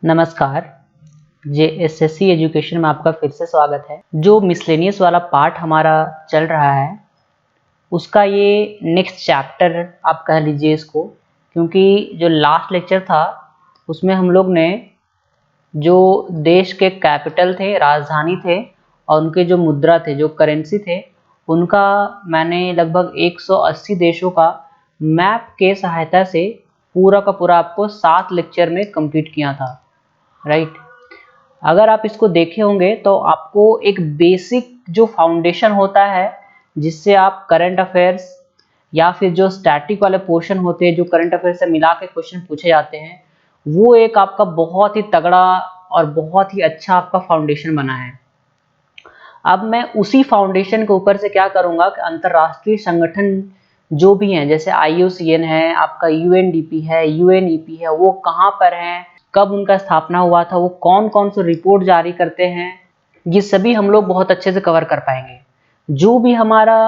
नमस्कार। JSSC education में आपका फिर से स्वागत है। जो मिसलेनियस वाला पार्ट हमारा चल रहा है उसका ये नेक्स्ट चैप्टर आप कह लीजिए इसको, क्योंकि जो लास्ट लेक्चर था उसमें हम लोग ने जो देश के कैपिटल थे, राजधानी थे और उनके जो मुद्रा थे, जो करेंसी थे, उनका मैंने लगभग 180 देशों का मैप के सहायता से पूरा का पूरा आपको 7 लेक्चर में कंप्लीट किया था, राइट। अगर आप इसको देखे होंगे तो आपको एक बेसिक जो फाउंडेशन होता है जिससे आप करंट अफेयर्स या फिर जो स्टैटिक वाले पोर्शन होते हैं, जो करंट अफेयर्स से मिला के क्वेश्चन पूछे जाते हैं, वो एक आपका बहुत ही तगड़ा और बहुत ही अच्छा आपका फाउंडेशन बना है। अब मैं उसी फाउंडेशन के ऊपर से क्या करूंगा कि अंतरराष्ट्रीय संगठन जो भी हैं, जैसे IUCN है, आपका UNDP है, UNEP है, वो कहाँ पर हैं, कब उनका स्थापना हुआ था, वो कौन कौन से रिपोर्ट जारी करते हैं, ये सभी हम लोग बहुत अच्छे से कवर कर पाएंगे। जो भी हमारा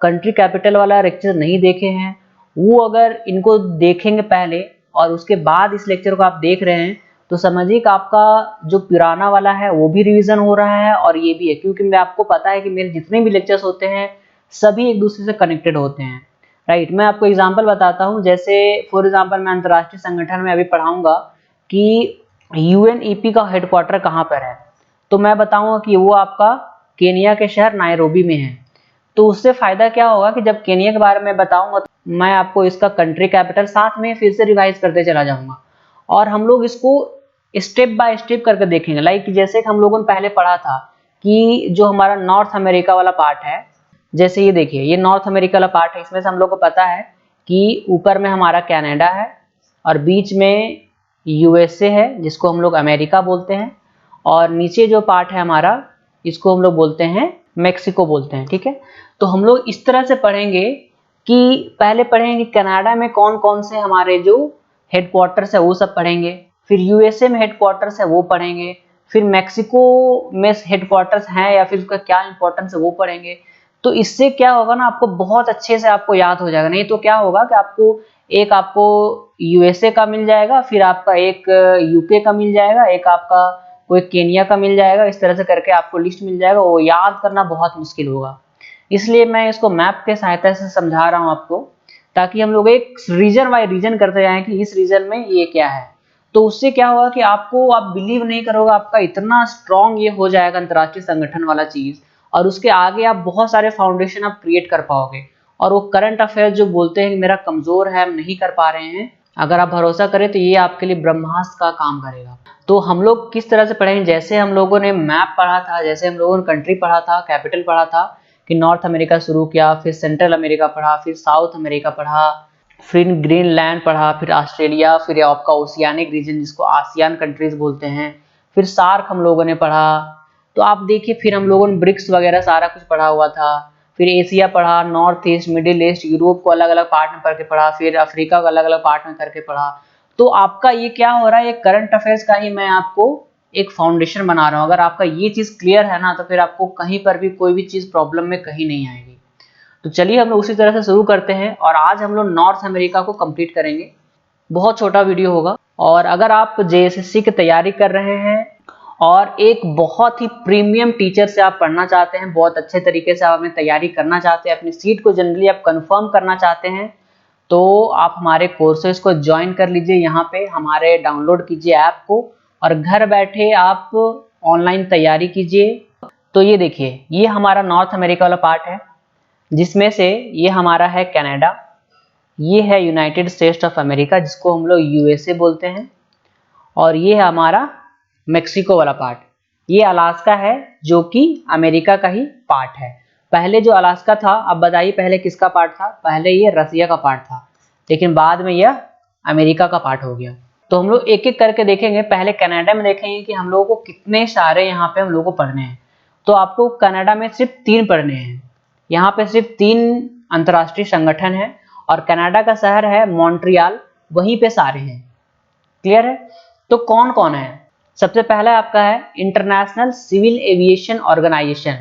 कंट्री कैपिटल वाला लेक्चर नहीं देखे हैं, वो अगर इनको देखेंगे पहले और उसके बाद इस लेक्चर को आप देख रहे हैं तो समझिए कि आपका जो पुराना वाला है वो भी रिवीजन हो रहा है और ये भी है, क्योंकि मैं आपको पता है कि मेरे जितने भी लेक्चर्स होते हैं सभी एक दूसरे से कनेक्टेड होते हैं, राइट। मैं आपको एग्जांपल बताता हूँ। जैसे फॉर एग्जांपल मैं अंतर्राष्ट्रीय संगठन में अभी पढ़ाऊंगा कि UNEP का हेडक्वार्टर कहाँ पर है, तो मैं बताऊंगा कि वो आपका केनिया के शहर नायरोबी में है। तो उससे फायदा क्या होगा कि जब केनिया के बारे में बताऊंगा तो मैं आपको इसका कंट्री कैपिटल साथ में फिर से रिवाइज करते चला जाऊंगा और हम लोग इसको स्टेप बाय स्टेप करके देखेंगे। लाइक जैसे कि हम लोगों ने पहले पढ़ा था कि जो हमारा नॉर्थ अमेरिका वाला पार्ट है, जैसे ये देखिए, ये नॉर्थ अमेरिका वाला पार्ट है, इसमें से हम लोग को पता है कि ऊपर में हमारा कनाडा है और बीच में USA है जिसको हम लोग अमेरिका बोलते हैं, और नीचे जो पार्ट है हमारा इसको हम लोग बोलते हैं मेक्सिको बोलते हैं, ठीक है। तो हम लोग इस तरह से पढ़ेंगे कि पहले पढ़ेंगे कनाडा में कौन कौन से हमारे जो हेडक्वार्टर्स है वो सब पढ़ेंगे, फिर USA में हेडक्वार्टर्स है वो पढ़ेंगे, फिर मेक्सिको में हेडक्वार्टर्स हैं या फिर उसका क्या इंपॉर्टेंस है वो पढ़ेंगे। तो इससे क्या होगा ना, आपको बहुत अच्छे से आपको याद हो जाएगा। नहीं तो क्या होगा कि आपको USA का मिल जाएगा, फिर आपका एक UK का मिल जाएगा, एक आपका कोई केनिया का मिल जाएगा, इस तरह से करके आपको लिस्ट मिल जाएगा, वो याद करना बहुत मुश्किल होगा। इसलिए मैं इसको मैप के सहायता से समझा रहा हूँ आपको, ताकि हम लोग एक रीजन बाय रीजन करते जाएं कि इस रीजन में ये क्या है। तो उससे क्या होगा कि आप बिलीव नहीं करोगे, आपका इतना स्ट्रांग ये हो जाएगा अंतर्राष्ट्रीय संगठन वाला चीज, और उसके आगे आप बहुत सारे फाउंडेशन आप क्रिएट कर पाओगे। और वो करंट अफेयर जो बोलते हैं कि मेरा कमजोर है, हम नहीं कर पा रहे हैं, अगर आप भरोसा करें तो ये आपके लिए ब्रह्मास्त्र का काम करेगा। तो हम लोग किस तरह से पढ़ेंगे, जैसे हम लोगों ने मैप पढ़ा था, जैसे हम लोगों ने कंट्री पढ़ा था, कैपिटल पढ़ा था कि नॉर्थ अमेरिका शुरू किया, फिर सेंट्रल अमेरिका पढ़ा, फिर साउथ अमेरिका पढ़ा, फिर ग्रीनलैंड पढ़ा, फिर ऑस्ट्रेलिया, फिर आपका ओशियानिक रीजन जिसको आसियान कंट्रीज बोलते हैं, फिर सार्क हम लोगों ने पढ़ा। तो आप देखिए, फिर हम लोगों ने ब्रिक्स वगैरह सारा कुछ पढ़ा हुआ था, फिर एशिया पढ़ा, north east, middle east, Europe को अलग अलग पार्ट में करके पढ़ा, फिर अफ्रीका को अलग अलग पार्ट में करके पढ़ा। तो आपका ये क्या हो रहा है, ये करंट अफेयर्स का ही मैं आपको एक फाउंडेशन बना रहा हूँ। अगर आपका ये चीज क्लियर है ना, तो फिर आपको कहीं पर भी कोई भी चीज प्रॉब्लम में कहीं नहीं आएगी। तो चलिए हम लोग उसी तरह से शुरू करते हैं, और आज हम लोग नॉर्थ अमेरिका को कंप्लीट करेंगे। बहुत छोटा वीडियो होगा। और अगर आप JSSC की तैयारी कर रहे हैं और एक बहुत ही प्रीमियम टीचर से आप पढ़ना चाहते हैं, बहुत अच्छे तरीके से आप अपनी तैयारी करना चाहते हैं, अपनी सीट को जनरली आप कंफर्म करना चाहते हैं, तो आप हमारे कोर्सेज को ज्वाइन कर लीजिए। यहाँ पे हमारे डाउनलोड कीजिए ऐप को और घर बैठे आप ऑनलाइन तैयारी कीजिए। तो ये देखिए, ये हमारा नॉर्थ अमेरिका वाला पार्ट है, जिसमें से ये हमारा है कनाडा, ये है यूनाइटेड स्टेट्स ऑफ अमेरिका जिसको हम लोग USA बोलते हैं, और ये है हमारा मेक्सिको वाला पार्ट। ये अलास्का है जो कि अमेरिका का ही पार्ट है। पहले जो अलास्का था, अब बताइए पहले किसका पार्ट था, पहले ये रसिया का पार्ट था, लेकिन बाद में यह अमेरिका का पार्ट हो गया। तो हम लोग एक एक करके देखेंगे। पहले कनाडा में देखेंगे कि हम लोगों को कितने सारे यहाँ पे हम लोगों को पढ़ने हैं। तो आपको कनाडा में सिर्फ 3 पढ़ने हैं। यहाँ पे सिर्फ 3 अंतर्राष्ट्रीय संगठन है और कनाडा का शहर है मॉन्ट्रियल, वहीं पे सारे हैं। क्लियर है? तो कौन कौन है? सबसे पहला आपका है इंटरनेशनल सिविल एविएशन ऑर्गेनाइजेशन,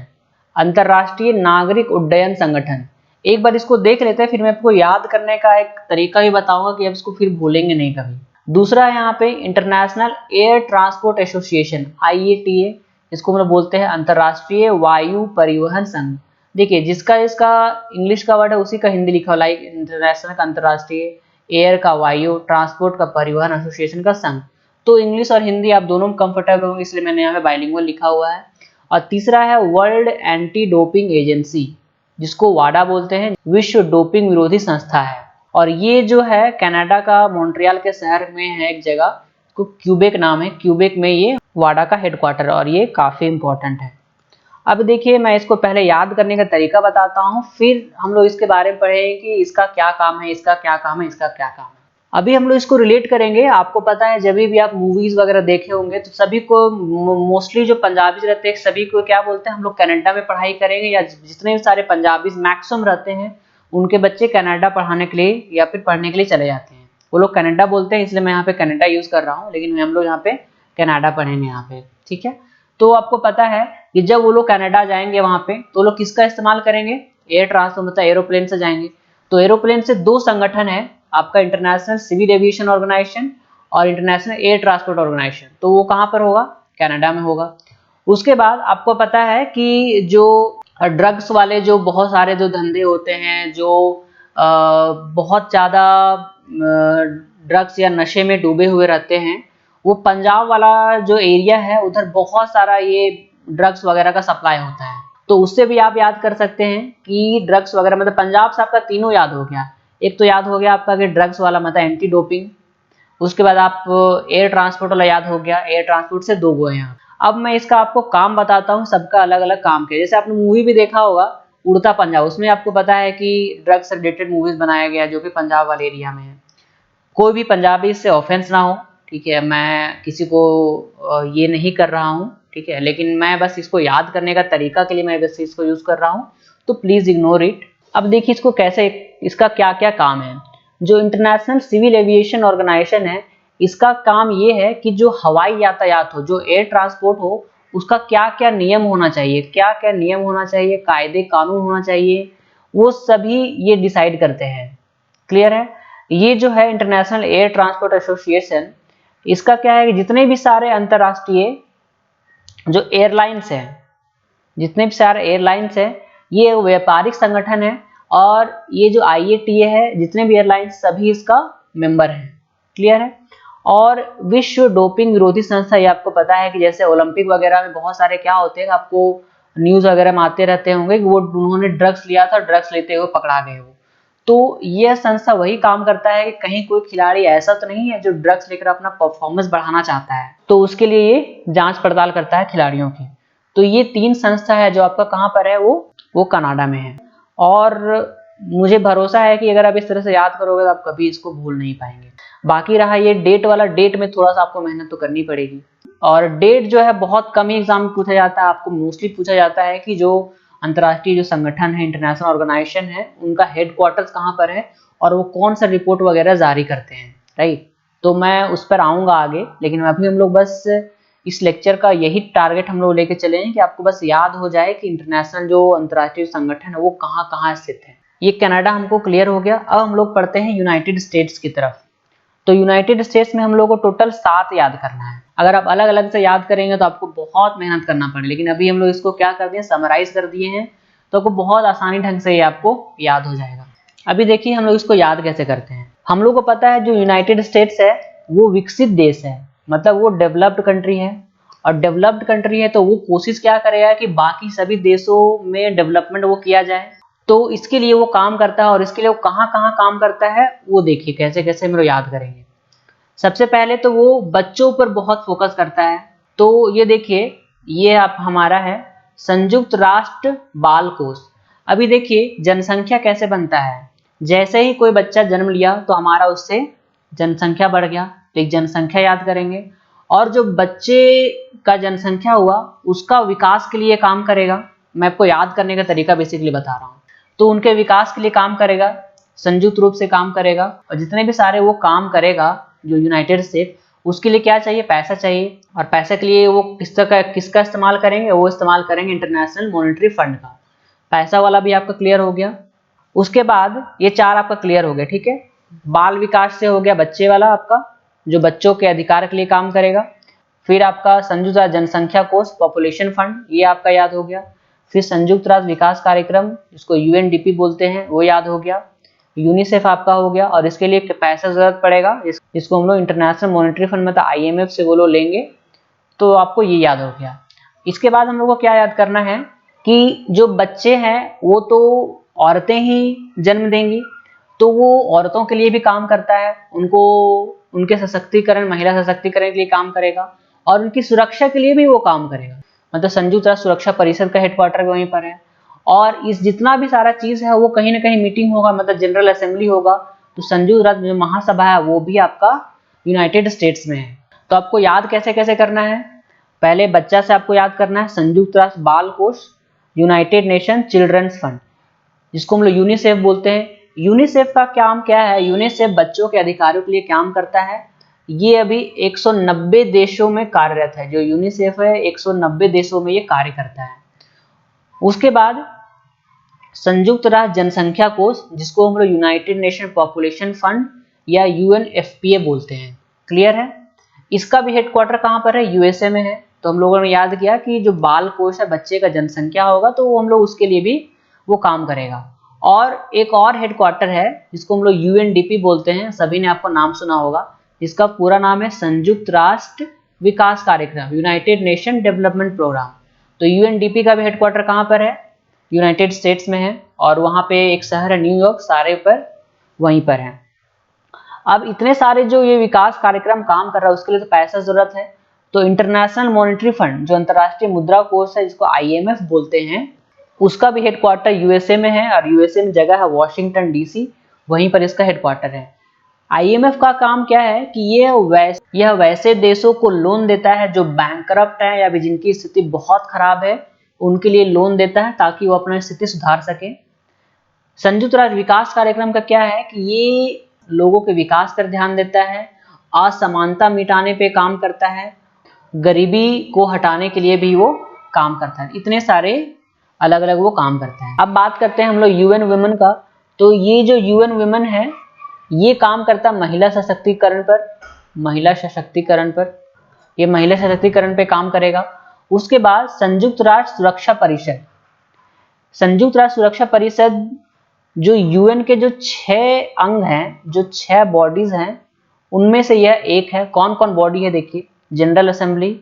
अंतरराष्ट्रीय नागरिक उड्डयन संगठन। एक बार इसको देख लेते हैं, फिर मैं आपको याद करने का एक तरीका भी बताऊंगा कि अब इसको फिर भूलेंगे नहीं कभी। दूसरा है यहाँ पे international air transport association, IATA, इसको हम लोग बोलते हैं अंतर्राष्ट्रीय वायु परिवहन संघ। देखिए जिसका इसका इंग्लिश का वर्ड है उसी का हिंदी लिखा हुआ, लाइक इंटरनेशनल का अंतर्राष्ट्रीय, एयर का वायु, ट्रांसपोर्ट का परिवहन एसोसिएशन का संघ। तो इंग्लिश और हिंदी आप दोनों में कंफर्टेबल होंगे, इसलिए मैंने यहाँ पे बाइलिंगुअल लिखा हुआ है। और तीसरा है वर्ल्ड एंटी डोपिंग एजेंसी, जिसको वाडा बोलते हैं, विश्व डोपिंग विरोधी संस्था है। और ये जो है कनाडा का मॉन्ट्रियल के शहर में है एक जगह, को क्यूबेक नाम है, क्यूबेक में ये वाडा का हेडक्वार्टर, और ये काफी इंपॉर्टेंट है। अब देखिए मैं इसको पहले याद करने का तरीका बताता हूँ, फिर हम लोग इसके बारे में पढ़ेंगे कि इसका क्या काम है, इसका क्या काम है, इसका क्या काम है। अभी हम लोग इसको रिलेट करेंगे। आपको पता है जब भी आप मूवीज वगैरह देखे होंगे तो सभी को मोस्टली जो पंजाबी रहते हैं सभी को क्या बोलते हैं, हम लोग कनाडा में पढ़ाई करेंगे, या जितने भी सारे पंजाबी मैक्सिमम रहते हैं उनके बच्चे कनाडा पढ़ाने के लिए या फिर पढ़ने के लिए चले जाते हैं। वो लोग कनाडा बोलते हैं, इसलिए मैं यहाँ पे कनाडा यूज कर रहा हूँ, लेकिन हम लोग यहाँ पे कनाडा पढ़ेंगे यहाँ पे, ठीक है। तो आपको पता है कि जब वो लोग कनाडा जाएंगे वहां पे तो लोग किसका इस्तेमाल करेंगे, एयर ट्रांसपोर्ट, मतलब एरोप्लेन से जाएंगे। तो एरोप्लेन से दो संगठन है आपका, इंटरनेशनल सिविल एविएशन ऑर्गेनाइजेशन और इंटरनेशनल एयर ट्रांसपोर्ट ऑर्गेनाइजेशन। तो वो कहाँ पर होगा, कनाडा में होगा। उसके बाद आपको पता है कि जो ड्रग्स वाले जो बहुत सारे जो धंधे होते हैं, जो बहुत ज़्यादा ड्रग्स या नशे में डूबे हुए रहते हैं, वो पंजाब वाला जो एरिया है उधर बहुत सारा ये ड्रग्स वगैरह का सप्लाई होता है। तो उससे भी आप याद कर सकते हैं कि ड्रग्स वगैरह, मतलब पंजाब से आपका तीनों याद हो गया। एक तो याद हो गया आपका कि ड्रग्स वाला, मतलब एंटी डोपिंग। उसके बाद आप एयर ट्रांसपोर्ट वाला याद हो गया, एयर ट्रांसपोर्ट से दो गए हैं। अब मैं इसका आपको काम बताता हूँ, सबका अलग अलग काम के। जैसे आपने मूवी भी देखा होगा उड़ता पंजाब, उसमें आपको पता है कि ड्रग्स से रिलेटेड मूवीज बनाया गया जो कि पंजाब वाले एरिया में है। कोई भी पंजाबी इससे ऑफेंस ना हो, ठीक है, मैं किसी को ये नहीं कर रहा हूँ, ठीक है, लेकिन मैं बस इसको याद करने का तरीका के लिए मैं बस इसको यूज कर रहा हूँ, तो प्लीज इग्नोर इट। अब देखिए इसको कैसे, इसका क्या क्या काम है। जो इंटरनेशनल सिविल एविएशन ऑर्गेनाइजेशन है, इसका काम ये है कि जो हवाई यातायात हो, जो एयर ट्रांसपोर्ट हो, उसका क्या क्या नियम होना चाहिए, क्या क्या नियम होना चाहिए, कायदे कानून होना चाहिए, वो सभी ये डिसाइड करते हैं। क्लियर है। ये जो है इंटरनेशनल एयर ट्रांसपोर्ट एसोसिएशन, इसका क्या है कि जितने भी सारे अंतरराष्ट्रीय जो एयरलाइंस हैं, जितने भी सारे एयरलाइंस हैं, ये व्यापारिक संगठन है। और ये जो IATA है, जितने भी एयरलाइंस सभी इसका मेंबर है। क्लियर है। और विश्व डोपिंग विरोधी संस्था, ये आपको पता है कि जैसे ओलंपिक वगैरह में बहुत सारे क्या होते हैं, आपको न्यूज वगैरह में आते रहते होंगे कि वो उन्होंने ड्रग्स लिया था, ड्रग्स लेते हुए पकड़ा गए हो। तो यह संस्था वही काम करता है कि कहीं कोई खिलाड़ी ऐसा तो नहीं है जो ड्रग्स लेकर अपना परफॉर्मेंस बढ़ाना चाहता है, तो उसके लिए ये जांच पड़ताल करता है खिलाड़ियों की। तो ये तीन संस्था है जो आपका कहाँ पर है, वो कनाडा में है। और मुझे भरोसा है कि अगर आप इस तरह से याद करोगे तो आप कभी इसको भूल नहीं पाएंगे। बाकी रहा ये डेट वाला, डेट में थोड़ा सा आपको मेहनत तो करनी पड़ेगी। और डेट जो है बहुत कम ही एग्जाम में पूछा जाता है, आपको मोस्टली पूछा जाता है कि जो अंतर्राष्ट्रीय जो संगठन है, इंटरनेशनल ऑर्गेनाइजेशन है, उनका हेडक्वार्टर्स कहाँ पर है और वो कौन सा रिपोर्ट वगैरह जारी करते हैं, राइट। तो मैं उस पर आऊंगा आगे, लेकिन अभी हम लोग बस इस लेक्चर का यही टारगेट हम लोग लेके चले हैं कि आपको बस याद हो जाए कि इंटरनेशनल जो अंतर्राष्ट्रीय संगठन है वो कहाँ कहाँ स्थित है। ये कनाडा हमको क्लियर हो गया। अब हम लोग पढ़ते हैं यूनाइटेड स्टेट्स की तरफ। तो यूनाइटेड स्टेट्स में हम लोग को टोटल 7 याद करना है। अगर आप अलग अलग से याद करेंगे तो आपको बहुत मेहनत करना पड़ेगा, लेकिन अभी हम लोग इसको क्या कर दिए, समराइज कर दिए हैं, तो आपको बहुत आसानी ढंग से ये आपको याद हो जाएगा। अभी देखिए हम लोग इसको याद कैसे करते हैं। हम लोग को पता है जो यूनाइटेड स्टेट्स है वो विकसित देश है, मतलब वो डेवलप्ड कंट्री है। और डेवलप्ड कंट्री है तो वो कोशिश क्या करेगा कि बाकी सभी देशों में डेवलपमेंट वो किया जाए। तो इसके लिए वो काम करता है, और इसके लिए वो कहाँ कहाँ काम करता है वो देखिए कैसे कैसे हम लोग याद करेंगे। सबसे पहले तो वो बच्चों पर बहुत फोकस करता है। तो ये देखिए, ये आप हमारा है संयुक्त राष्ट्र बाल कोष। अभी देखिए जनसंख्या कैसे बनता है, जैसे ही कोई बच्चा जन्म लिया तो हमारा उससे जनसंख्या बढ़ गया, तो एक जनसंख्या याद करेंगे। और जो बच्चे का जनसंख्या हुआ उसका विकास के लिए काम करेगा। मैं आपको याद करने का तरीका बेसिकली बता रहा हूँ। तो उनके विकास के लिए काम करेगा, संयुक्त रूप से काम करेगा। और जितने भी सारे वो काम करेगा जो यूनाइटेड स्टेट, उसके लिए क्या चाहिए, पैसा चाहिए। और पैसे के लिए वो किसका इस्तेमाल करेंगे, वो इस्तेमाल करेंगे इंटरनेशनल मॉनेटरी फंड का। पैसा वाला भी आपका क्लियर हो गया। उसके बाद ये 4 आपका क्लियर हो गया, ठीक है। बाल विकास से हो गया बच्चे वाला आपका, जो बच्चों के अधिकार के लिए काम करेगा। फिर आपका संयुक्त राष्ट्र जनसंख्या कोष पॉपुलेशन फंड, ये आपका याद हो गया। फिर संयुक्त राष्ट्र विकास कार्यक्रम जिसको यूएनडीपी बोलते हैं, वो याद हो गया। यूनिसेफ आपका हो गया, और इसके लिए पैसा जरूरत पड़ेगा, इसको हम लोग इंटरनेशनल मॉनेटरी फंड मतलब IMF से वो लोग लेंगे, तो आपको ये याद हो गया। इसके बाद हम लोग को क्या याद करना है कि जो बच्चे हैं वो तो औरतें ही जन्म देंगी, तो वो औरतों के लिए भी काम करता है, उनको उनके सशक्तिकरण, महिला सशक्तिकरण के लिए काम करेगा, और उनकी सुरक्षा के लिए भी वो काम करेगा। मतलब संयुक्त राष्ट्र सुरक्षा परिषद का हेडक्वार्टर भी वहीं पर है, और इस जितना भी सारा चीज है वो कहीं ना कहीं मीटिंग होगा, मतलब जनरल असेंबली होगा। तो संयुक्त राष्ट्र जो महासभा है वो भी आपका यूनाइटेड स्टेट्स में है। तो आपको याद कैसे कैसे करना है, पहले बच्चा से आपको याद करना है संयुक्त राष्ट्र बाल कोष, यूनाइटेड नेशन चिल्ड्रंस फंड जिसको हम लोग यूनिसेफ बोलते हैं। यूनिसेफ का काम क्या है, यूनिसेफ बच्चों के अधिकारों के लिए काम करता है। ये अभी 190 देशों में कार्यरत है, जो यूनिसेफ है 190 देशों में ये कार्य करता है। उसके बाद संयुक्त राष्ट्र जनसंख्या कोष जिसको हम लोग यूनाइटेड नेशन पॉपुलेशन फंड या UNFPA बोलते हैं, क्लियर है। इसका भी हेडक्वार्टर कहाँ पर है, USA में है। तो हम लोगों ने याद किया कि जो बाल कोष है, बच्चे का जनसंख्या होगा, तो वो हम लोग उसके लिए भी वो काम करेगा। और एक और हेडक्वार्टर है जिसको हम लोग UNDP बोलते हैं, सभी ने आपको नाम सुना होगा, जिसका पूरा नाम है संयुक्त राष्ट्र विकास कार्यक्रम, यूनाइटेड नेशन डेवलपमेंट प्रोग्राम। तो UNDP का भी हेडक्वार्टर कहाँ पर है, यूनाइटेड स्टेट्स में है, और वहाँ पे एक शहर है न्यूयॉर्क, सारे पर वहीं पर है। अब इतने सारे जो ये विकास कार्यक्रम काम कर रहा है उसके लिए तो पैसा जरूरत है। तो इंटरनेशनल मॉनेटरी फंड जो अंतर्राष्ट्रीय मुद्रा कोष है जिसको IMF बोलते हैं, उसका भी हेडक्वार्टर USA में है, और USA में जगह है वॉशिंगटन DC, वहीं पर इसका हेडक्वार्टर है। IMF का काम क्या है कि यह वैसे देशों को लोन देता है जो बैंकरप्ट है या भी जिनकी स्थिति बहुत खराब है, उनके लिए लोन देता है ताकि वो अपनी स्थिति सुधार सके। संयुक्त राष्ट्र विकास कार्यक्रम का क्या है कि ये लोगों के विकास पर ध्यान देता है, असमानता मिटाने पे काम करता है, गरीबी को हटाने के लिए भी वो काम करता है। इतने सारे अलग अलग वो काम करता है। अब बात करते हैं हम लोग UN वुमेन का। तो ये जो UN वुमेन है ये काम करता है महिला सशक्तिकरण पर, महिला सशक्तिकरण पर, ये महिला सशक्तिकरण पे काम करेगा। उसके बाद संयुक्त राष्ट्र सुरक्षा परिषद, संयुक्त राष्ट्र सुरक्षा परिषद जो UN के जो 6 अंग हैं, जो 6 बॉडीज हैं, उनमें से यह एक है। कौन कौन बॉडी है देखिए, general assembly,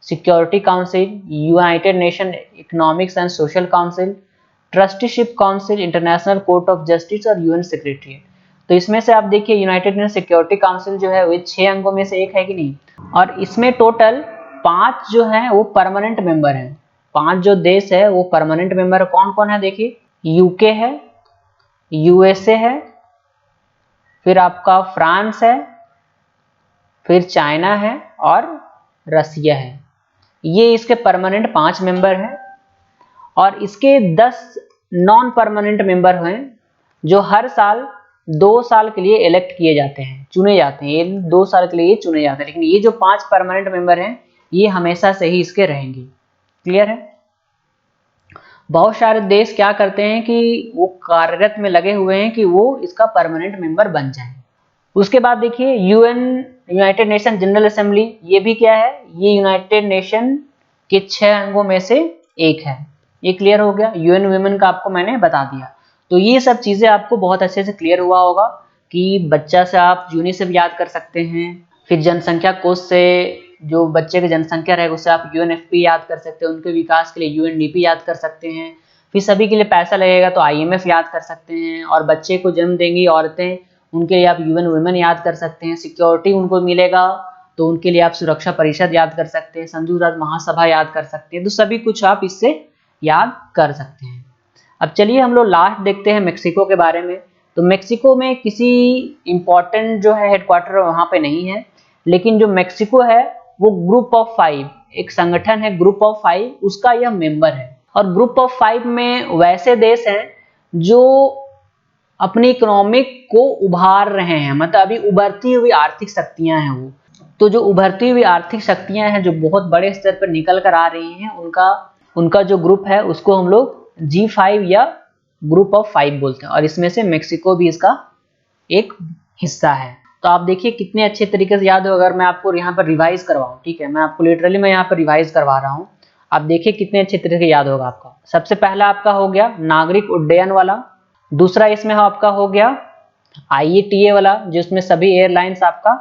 security council, United nation economics and social council, trusteeship council, international court of justice और UN सेक्रेटरी। तो इसमें से आप देखिए यूनाइटेड नेशन सिक्योरिटी काउंसिल जो है वो 6 अंगों में से एक है कि नहीं, और इसमें टोटल 5 जो है वो परमानेंट मेंबर हैं। 5 जो देश है वो परमानेंट मेंबर कौन कौन है देखिए, UK है, USA है, फिर आपका फ्रांस है, फिर चाइना है और रसिया है। ये इसके परमानेंट 5 मेंबर हैं, और इसके 10 नॉन परमानेंट मेंबर हैं जो हर साल 2 साल के लिए इलेक्ट किए जाते हैं, चुने जाते हैं। ये 2 साल के लिए ये चुने जाते हैं, लेकिन ये जो 5 परमानेंट मेंबर हैं ये हमेशा से ही इसके रहेंगे, क्लियर है। बहुत सारे देश क्या करते हैं कि वो कार्यरत में लगे हुए हैं कि वो इसका परमानेंट मेंबर बन जाए। उसके बाद देखिए यूनाइटेड नेशन जनरल असेंबली, ये भी क्या है, ये यूनाइटेड नेशन के 6 अंगों में से एक है। ये क्लियर हो गया, UN वुमेन का आपको मैंने बता दिया। तो ये सब चीजें आपको बहुत अच्छे से क्लियर हुआ होगा कि बच्चा से आप यूनिसेफ याद कर सकते हैं, फिर जनसंख्या कोष से जो बच्चे की जनसंख्या रहेगा उससे आप UNFP याद कर सकते हैं, उनके विकास के लिए UNDP याद कर सकते हैं, फिर सभी के लिए पैसा लगेगा तो IMF याद कर सकते हैं, और बच्चे को जन्म देंगी औरतें, उनके लिए आप UN वुमेन याद कर सकते हैं, सिक्योरिटी उनको मिलेगा तो उनके लिए आप सुरक्षा परिषद याद कर सकते हैं, संयुक्त राष्ट्र महासभा याद कर सकते हैं। तो सभी कुछ आप इससे याद कर सकते हैं। अब चलिए हम लोग लास्ट देखते हैं मेक्सिको के बारे में। तो मेक्सिको में किसी इंपॉर्टेंट जो है हेडक्वार्टर वहां पे नहीं है, लेकिन जो मेक्सिको है वो ग्रुप ऑफ 5, एक संगठन है ग्रुप ऑफ 5, उसका यह मेंबर है। और ग्रुप ऑफ 5 में वैसे देश हैं जो अपनी इकोनॉमिक को उभार रहे हैं, मतलब अभी उभरती हुई आर्थिक शक्तियां हैं वो। तो जो उभरती हुई आर्थिक शक्तियां हैं जो बहुत बड़े स्तर पर निकल कर आ रही हैं, उनका जो ग्रुप है उसको हम लोग G5 या ग्रुप ऑफ 5 बोलते हैं, और इसमें से मेक्सिको भी इसका एक हिस्सा है। तो आप देखिए कितने अच्छे तरीके से याद हो। अगर मैं आपको यहाँ पर रिवाइज करवाऊँ, ठीक है, मैं आपको लिटरली मैं यहाँ पर रिवाइज करवा रहा हूँ, आप देखिए कितने अच्छे तरीके से याद होगा आपका। सबसे पहला आपका हो गया नागरिक उड्डयन वाला, दूसरा इसमें आपका हो गया IATA वाला जिसमें सभी एयरलाइंस आपका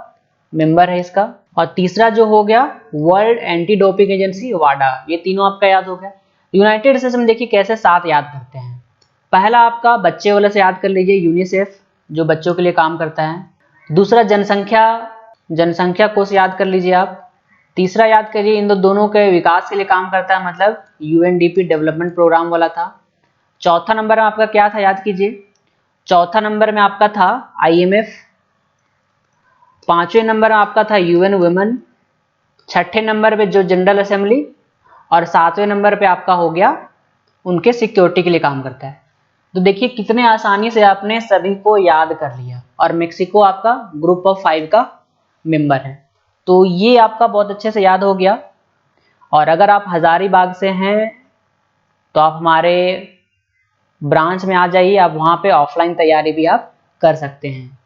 मेंबर है इसका, और तीसरा जो हो गया वर्ल्ड एंटी डोपिंग एजेंसी वाडा। ये तीनों आपका याद हो गया। यूनाइटेड नेशंस में देखिए कैसे 7 याद करते हैं। पहला आपका बच्चे वाले से याद कर लीजिए, यूनिसेफ जो बच्चों के लिए काम करता है। दूसरा जनसंख्या कोष याद कर लीजिए आप। तीसरा याद करिए इन दोनों के विकास के लिए काम करता है, मतलब UNDP डेवलपमेंट प्रोग्राम वाला था। चौथा नंबर में आपका क्या था याद कीजिए, चौथा नंबर में आपका था IMF। पांचवें नंबर में आपका था UN वुमेन। छठे नंबर पे जो जनरल असेंबली, और सातवें नंबर पे आपका हो गया उनके सिक्योरिटी के लिए काम करता है। तो देखिए कितने आसानी से आपने सभी को याद कर लिया, और मेक्सिको आपका ग्रुप ऑफ 5 का मेंबर है। तो ये आपका बहुत अच्छे से याद हो गया। और अगर आप हजारीबाग से हैं तो आप हमारे ब्रांच में आ जाइए, आप वहाँ पे ऑफलाइन तैयारी भी आप कर सकते हैं।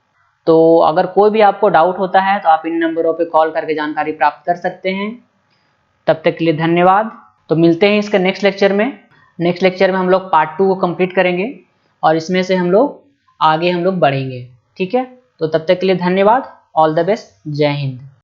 तो अगर कोई भी आपको डाउट होता है तो आप इन नंबरों पे कॉल करके जानकारी प्राप्त कर सकते हैं। तब तक के लिए धन्यवाद। तो मिलते हैं इसके नेक्स्ट लेक्चर में। नेक्स्ट लेक्चर में हम लोग पार्ट 2 को कंप्लीट करेंगे और इसमें से हम लोग आगे बढ़ेंगे। ठीक है, तो तब तक के लिए धन्यवाद। All the best. जय हिंद।